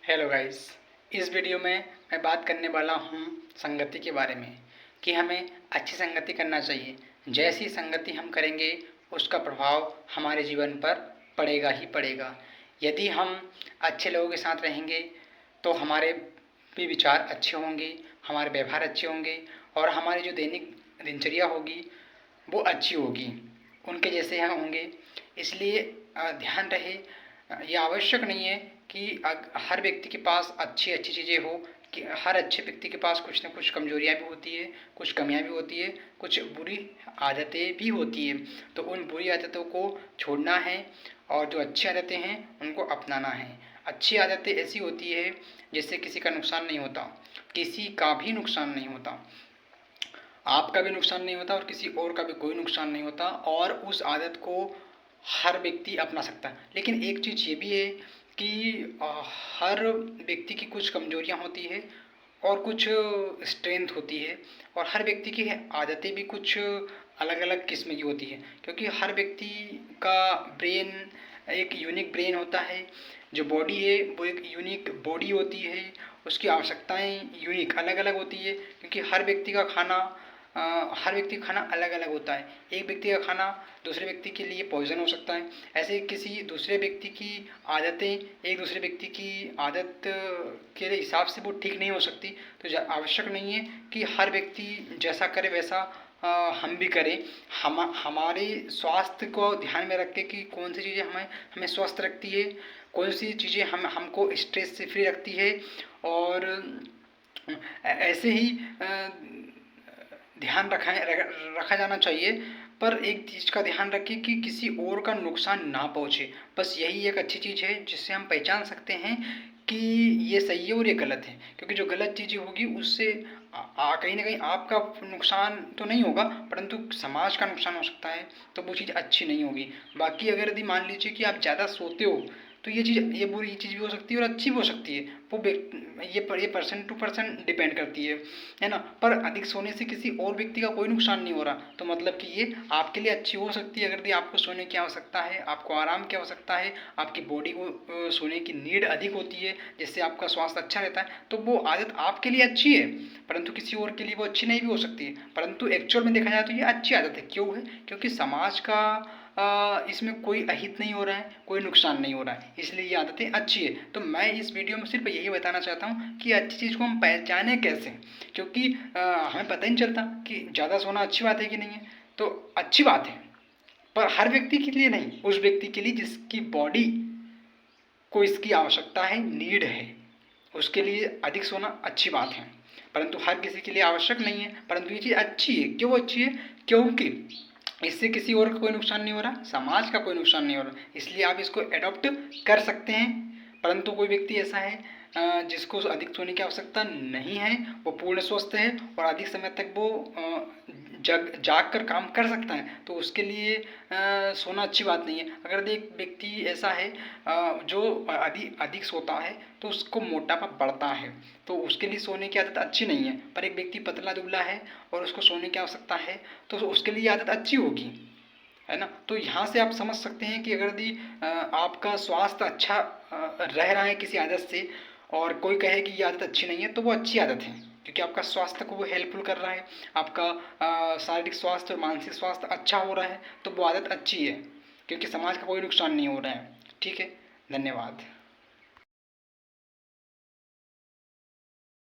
Hello guys, इस video में मैं बात करने वाला हूँ संगति के बारे में कि हमें अच्छी संगति करना चाहिए। जैसी संगति हम करेंगे उसका प्रभाव हमारे जीवन पर पड़ेगा ही पड़ेगा। यदि हम अच्छे लोगों के साथ रहेंगे तो हमारे भी विचार अच्छे होंगे, हमारे व्यवहार अच्छे होंगे और हमारी जो दैनिक दिनचर्या होगी वो अच्छी होगी, उनके जैसे हम होंगे। इसलिए ध्यान रहे, ये आवश्यक नहीं है कि हर व्यक्ति के पास अच्छी अच्छी चीज़ें हो, कि हर अच्छे व्यक्ति के पास कुछ ना कुछ कमजोरियाँ भी होती है, कुछ कमियाँ भी होती है, कुछ बुरी आदतें भी होती है। तो उन बुरी आदतों को छोड़ना है और जो अच्छी आदतें हैं उनको अपनाना है। अच्छी आदतें ऐसी होती है जिससे किसी का नुकसान नहीं होता, किसी का भी नुकसान नहीं होता, आपका भी नुकसान नहीं होता और किसी और का भी कोई नुकसान नहीं होता, और उस आदत को हर व्यक्ति अपना सकता है। लेकिन एक चीज़ ये भी है कि हर व्यक्ति की कुछ कमजोरियां होती है और कुछ स्ट्रेंथ होती है, और हर व्यक्ति की आदतें भी कुछ अलग अलग किस्म की होती है, क्योंकि हर व्यक्ति का ब्रेन एक यूनिक ब्रेन होता है। जो बॉडी है वो एक यूनिक बॉडी होती है, उसकी आवश्यकताएं यूनिक अलग अलग होती है, क्योंकि हर व्यक्ति का खाना अलग अलग होता है। एक व्यक्ति का खाना दूसरे व्यक्ति के लिए पॉइजन हो सकता है, ऐसे किसी दूसरे व्यक्ति की आदतें एक दूसरे व्यक्ति की आदत के हिसाब से वो ठीक नहीं हो सकती। तो आवश्यक नहीं है कि हर व्यक्ति जैसा करे वैसा हम भी करें। हमारे स्वास्थ्य को ध्यान में रख के कि कौन सी चीज़ें हमें स्वस्थ रखती है, कौन सी चीज़ें हमको स्ट्रेस से फ्री रखती है, और ऐसे ही ध्यान रखा जाना चाहिए। पर एक चीज़ का ध्यान रखें कि किसी और का नुकसान ना पहुँचे। बस यही एक अच्छी चीज़ है जिससे हम पहचान सकते हैं कि ये सही है और ये गलत है, क्योंकि जो गलत चीज़ें होगी उससे कहीं ना कहीं आपका नुकसान तो नहीं होगा परंतु समाज का नुकसान हो सकता है, तो वो चीज़ अच्छी नहीं होगी। बाकी अगर यदि मान लीजिए कि आप ज़्यादा सोते हो तो ये बुरी चीज़ भी हो सकती है और अच्छी भी हो सकती है, वो ये पर्सन टू पर्सन डिपेंड करती है ना। पर अधिक सोने से किसी और व्यक्ति का कोई नुकसान नहीं हो रहा, तो मतलब कि ये आपके लिए अच्छी हो सकती है। अगर यदि आपको सोने की आवश्यकता है, आपको आराम की आवश्यकता है, आपकी बॉडी को सोने की नीड अधिक होती है जिससे आपका स्वास्थ्य अच्छा रहता है, तो वो आदत आपके लिए अच्छी है, परंतु किसी और के लिए वो अच्छी नहीं भी हो सकती है। परंतु एक्चुअल में देखा जाए तो ये अच्छी आदत है। क्यों है? क्योंकि समाज का इसमें कोई अहित नहीं हो रहा है, कोई नुकसान नहीं हो रहा है, इसलिए ये आदतें अच्छी है। तो मैं इस वीडियो में सिर्फ यही बताना चाहता हूँ कि अच्छी चीज़ को हम पहचानें कैसे, क्योंकि हमें पता ही नहीं चलता कि ज़्यादा सोना अच्छी बात है कि नहीं है। तो अच्छी बात है पर हर व्यक्ति के लिए नहीं, उस व्यक्ति के लिए जिसकी बॉडी को इसकी आवश्यकता है, नीड है, उसके लिए अधिक सोना अच्छी बात है, परंतु हर किसी के लिए आवश्यक नहीं है। परंतु ये चीज़ अच्छी है। क्यों अच्छी है? क्योंकि इससे किसी और का कोई नुकसान नहीं हो रहा, समाज का कोई नुकसान नहीं हो रहा, इसलिए आप इसको एडॉप्ट कर सकते हैं। परंतु कोई व्यक्ति ऐसा है जिसको अधिक सोने की आवश्यकता नहीं है, वो पूर्ण स्वस्थ है और अधिक समय तक वो जाग कर काम कर सकता है, तो उसके लिए सोना अच्छी बात नहीं है। अगर एक व्यक्ति ऐसा है जो अधिक सोता है तो उसको मोटापा बढ़ता है, तो उसके लिए सोने की आदत अच्छी नहीं है। पर एक व्यक्ति पतला दुबला है और उसको सोने की आवश्यकता है तो उसके लिए आदत अच्छी होगी, है ना। तो यहाँ से आप समझ सकते हैं कि अगर यदि आपका स्वास्थ्य अच्छा रह रहा है किसी आदत से, और कोई कहे कि ये आदत अच्छी नहीं है, तो वो अच्छी आदत है, क्योंकि आपका स्वास्थ्य को वो हेल्पफुल कर रहा है, आपका शारीरिक स्वास्थ्य और मानसिक स्वास्थ्य अच्छा हो रहा है, तो वो आदत अच्छी है, क्योंकि समाज का कोई नुकसान नहीं हो रहा है। ठीक है, धन्यवाद।